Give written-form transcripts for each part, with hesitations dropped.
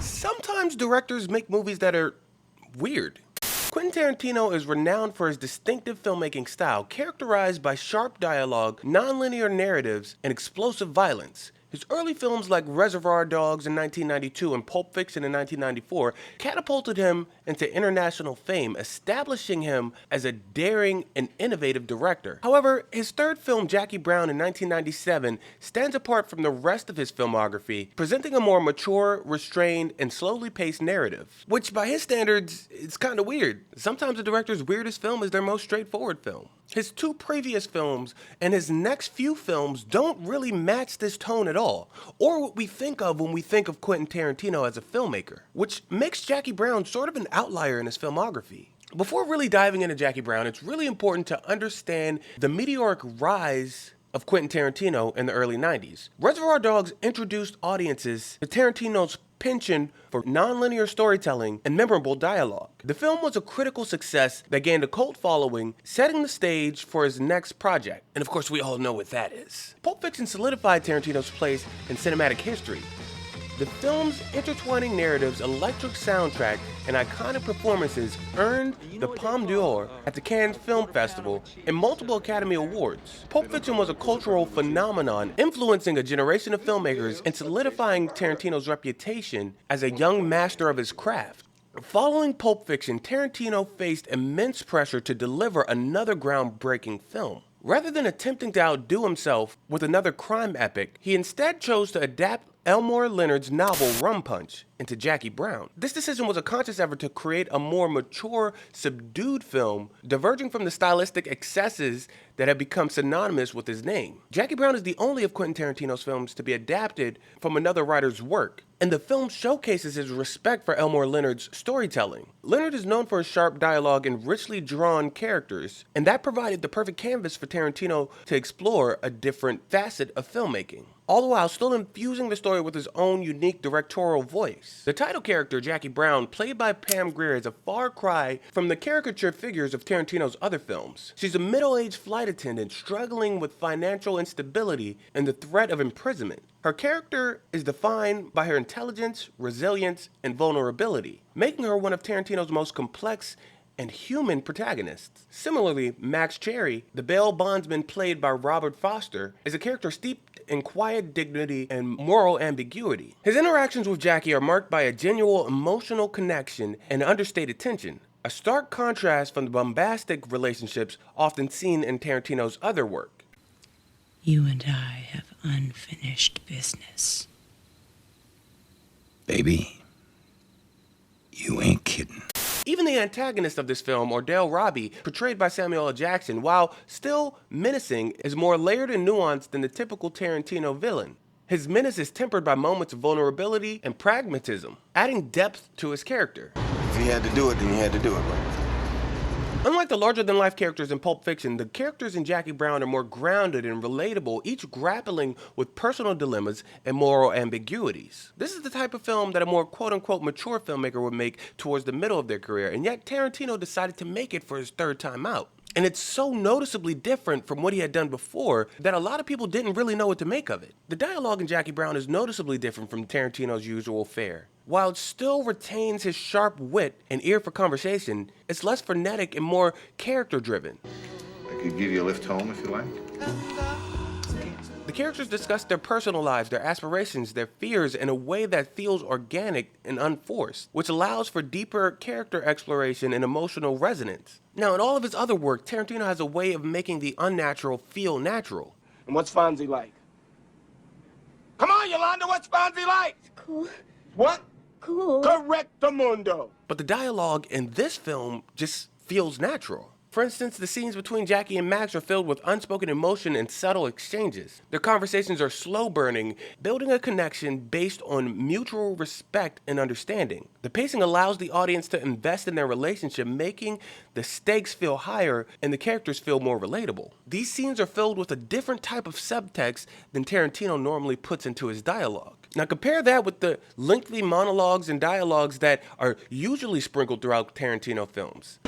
Sometimes directors make movies that are weird. Quentin Tarantino is renowned for his distinctive filmmaking style, characterized by sharp dialogue, nonlinear narratives, and explosive violence. His early films like Reservoir Dogs in 1992 and Pulp Fiction in 1994 catapulted him into international fame, establishing him as a daring and innovative director. However, his third film, Jackie Brown in 1997, stands apart from the rest of his filmography, presenting a more mature, restrained, and slowly paced narrative, which by his standards is kind of weird. Sometimes a director's weirdest film is their most straightforward film. His two previous films and his next few films don't really match this tone at all, or what we think of when we think of Quentin Tarantino as a filmmaker, which makes Jackie Brown sort of an outlier in his filmography. Before really diving into Jackie Brown, it's really important to understand the meteoric rise of Quentin Tarantino in the early 90s. Reservoir Dogs introduced audiences to Tarantino's penchant for nonlinear storytelling and memorable dialogue. The film was a critical success that gained a cult following, setting the stage for his next project. And of course, we all know what that is. Pulp Fiction solidified Tarantino's place in cinematic history. The film's intertwining narratives, electric soundtrack, and iconic performances earned the Palme d'Or at the Cannes Film Festival and multiple Academy Awards. Pulp Fiction was a cultural phenomenon, influencing a generation of filmmakers and solidifying Tarantino's reputation as a young master of his craft. Following Pulp Fiction, Tarantino faced immense pressure to deliver another groundbreaking film. Rather than attempting to outdo himself with another crime epic, he instead chose to adapt Elmore Leonard's novel Rum Punch into Jackie Brown. This decision was a conscious effort to create a more mature, subdued film, diverging from the stylistic excesses that have become synonymous with his name. Jackie Brown is the only of Quentin Tarantino's films to be adapted from another writer's work, and the film showcases his respect for Elmore Leonard's storytelling. Leonard is known for his sharp dialogue and richly drawn characters, and that provided the perfect canvas for Tarantino to explore a different facet of filmmaking, all the while still infusing the story with his own unique directorial voice. The title character, Jackie Brown, played by Pam Grier, is a far cry from the caricature figures of Tarantino's other films. She's a middle-aged flight attendant struggling with financial instability and the threat of imprisonment. Her character is defined by her intelligence, resilience, and vulnerability, making her one of Tarantino's most complex and human protagonists. Similarly, Max Cherry, the bail bondsman played by Robert Foster, is a character steeped in quiet dignity and moral ambiguity. His interactions with Jackie are marked by a genuine emotional connection and understated tension, a stark contrast from the bombastic relationships often seen in Tarantino's other work. You and I have unfinished business. Baby, you ain't kidding. Even the antagonist of this film, Ordell Robbie, portrayed by Samuel L. Jackson, while still menacing, is more layered and nuanced than the typical Tarantino villain. His menace is tempered by moments of vulnerability and pragmatism, adding depth to his character. If you had to do it, then you had to do it, right? Unlike the larger-than-life characters in Pulp Fiction, the characters in Jackie Brown are more grounded and relatable, each grappling with personal dilemmas and moral ambiguities. This is the type of film that a more quote-unquote mature filmmaker would make towards the middle of their career, and yet Tarantino decided to make it for his third time out. And it's so noticeably different from what he had done before that a lot of people didn't really know what to make of it. The dialogue in Jackie Brown is noticeably different from Tarantino's usual fare. While it still retains his sharp wit and ear for conversation, it's less frenetic and more character-driven. I could give you a lift home if you like. The characters discuss their personal lives, their aspirations, their fears in a way that feels organic and unforced, which allows for deeper character exploration and emotional resonance. Now, in all of his other work, Tarantino has a way of making the unnatural feel natural. And what's Fonzie like? Come on, Yolanda, what's Fonzie like? Cool. What? Cool. Correctamundo. But the dialogue in this film just feels natural. For instance, the scenes between Jackie and Max are filled with unspoken emotion and subtle exchanges. Their conversations are slow burning, building a connection based on mutual respect and understanding. The pacing allows the audience to invest in their relationship, making the stakes feel higher and the characters feel more relatable. These scenes are filled with a different type of subtext than Tarantino normally puts into his dialogue. Now compare that with the lengthy monologues and dialogues that are usually sprinkled throughout Tarantino films.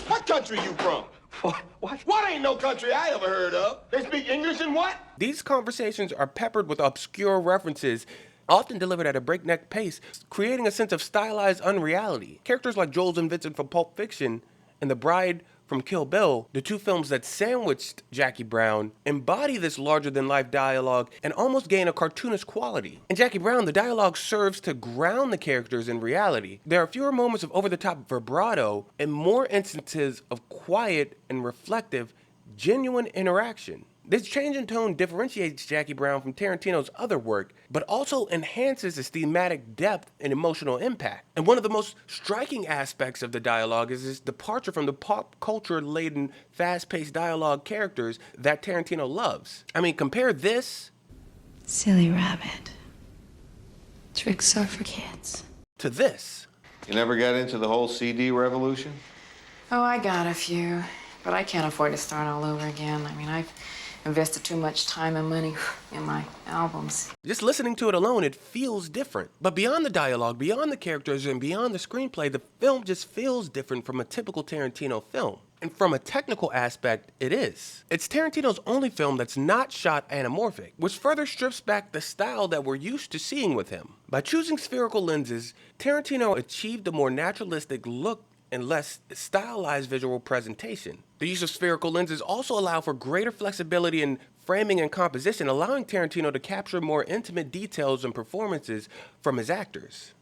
What country you from? What? What ain't no country I ever heard of? They speak English and what? These conversations are peppered with obscure references often delivered at a breakneck pace, creating a sense of stylized unreality. Characters like Jules and Vincent from Pulp Fiction and The Bride from Kill Bill, the two films that sandwiched Jackie Brown, embody this larger-than-life dialogue and almost gain a cartoonish quality. In Jackie Brown, the dialogue serves to ground the characters in reality. There are fewer moments of over-the-top vibrato and more instances of quiet and reflective, genuine interaction. This change in tone differentiates Jackie Brown from Tarantino's other work, but also enhances its thematic depth and emotional impact. And one of the most striking aspects of the dialogue is its departure from the pop culture-laden, fast-paced dialogue characters that Tarantino loves. I mean, compare this... Silly rabbit. Tricks are for kids. ...to this. You never got into the whole CD revolution? Oh, I got a few, but I can't afford to start all over again. I mean, I've invested too much time and money in my albums. Just listening to it alone, it feels different. But beyond the dialogue, beyond the characters, and beyond the screenplay, the film just feels different from a typical Tarantino film. And from a technical aspect, it is. It's Tarantino's only film that's not shot anamorphic, which further strips back the style that we're used to seeing with him. By choosing spherical lenses, Tarantino achieved a more naturalistic look and less stylized visual presentation. The use of spherical lenses also allow for greater flexibility in framing and composition, allowing Tarantino to capture more intimate details and performances from his actors.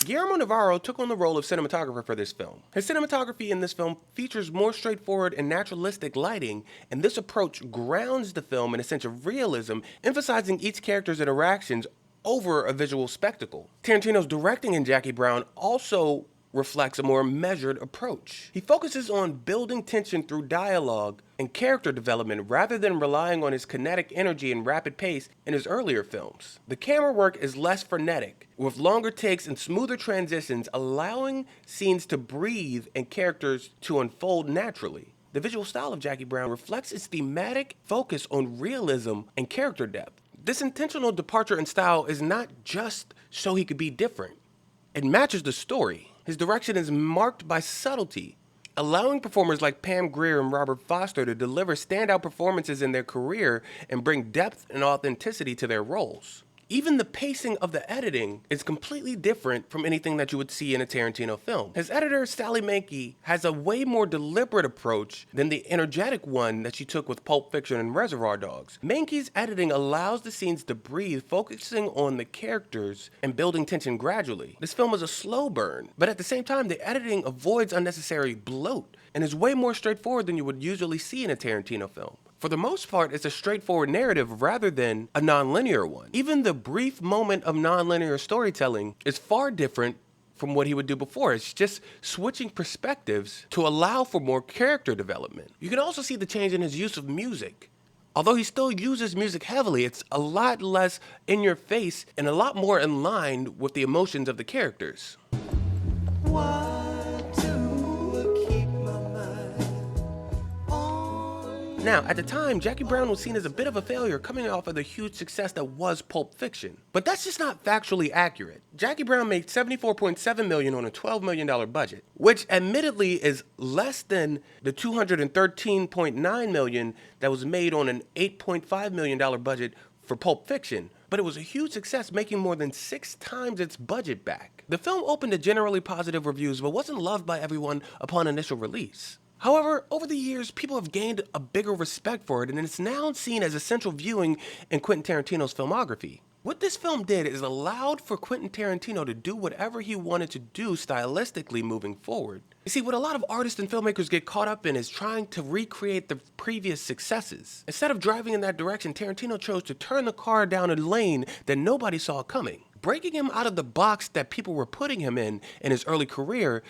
Guillermo Navarro took on the role of cinematographer for this film. His cinematography in this film features more straightforward and naturalistic lighting, and this approach grounds the film in a sense of realism, emphasizing each character's interactions over a visual spectacle. Tarantino's directing in Jackie Brown also reflects a more measured approach. He focuses on building tension through dialogue and character development rather than relying on his kinetic energy and rapid pace in his earlier films. The camera work is less frenetic, with longer takes and smoother transitions, allowing scenes to breathe and characters to unfold naturally. The visual style of Jackie Brown reflects its thematic focus on realism and character depth. This intentional departure in style is not just so he could be different. It matches the story. His direction is marked by subtlety, allowing performers like Pam Grier and Robert Foster to deliver standout performances in their career and bring depth and authenticity to their roles. Even the pacing of the editing is completely different from anything that you would see in a Tarantino film. His editor, Sally Menke, has a way more deliberate approach than the energetic one that she took with Pulp Fiction and Reservoir Dogs. Menke's editing allows the scenes to breathe, focusing on the characters and building tension gradually. This film is a slow burn, but at the same time, the editing avoids unnecessary bloat and is way more straightforward than you would usually see in a Tarantino film. For the most part, it's a straightforward narrative rather than a non-linear one. Even the brief moment of non-linear storytelling is far different from what he would do before. It's just switching perspectives to allow for more character development. You can also see the change in his use of music. Although he still uses music heavily, it's a lot less in your face and a lot more in line with the emotions of the characters. Now, at the time, Jackie Brown was seen as a bit of a failure coming off of the huge success that was Pulp Fiction. But that's just not factually accurate. Jackie Brown made $74.7 million on a $12 million budget, which admittedly is less than the $213.9 million that was made on an $8.5 million budget for Pulp Fiction. But it was a huge success, making more than 6 times its budget back. The film opened to generally positive reviews, but wasn't loved by everyone upon initial release. However, over the years, people have gained a bigger respect for it, and it's now seen as essential viewing in Quentin Tarantino's filmography. What this film did is allowed for Quentin Tarantino to do whatever he wanted to do stylistically moving forward. You see, what a lot of artists and filmmakers get caught up in is trying to recreate the previous successes. Instead of driving in that direction, Tarantino chose to turn the car down a lane that nobody saw coming, breaking him out of the box that people were putting him in his early career,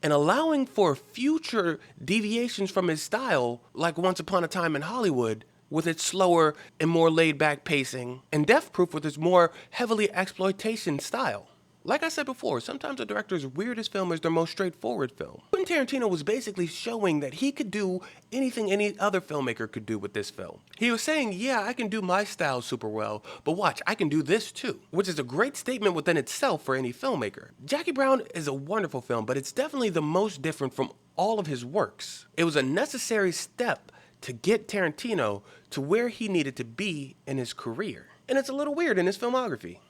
and allowing for future deviations from his style, like Once Upon a Time in Hollywood, with its slower and more laid-back pacing, and Death Proof with its more heavily exploitation style. Like I said before, sometimes a director's weirdest film is their most straightforward film. Quentin Tarantino was basically showing that he could do anything any other filmmaker could do with this film. He was saying, yeah, I can do my style super well, but watch, I can do this too, which is a great statement within itself for any filmmaker. Jackie Brown is a wonderful film, but it's definitely the most different from all of his works. It was a necessary step to get Tarantino to where he needed to be in his career. And it's a little weird in his filmography.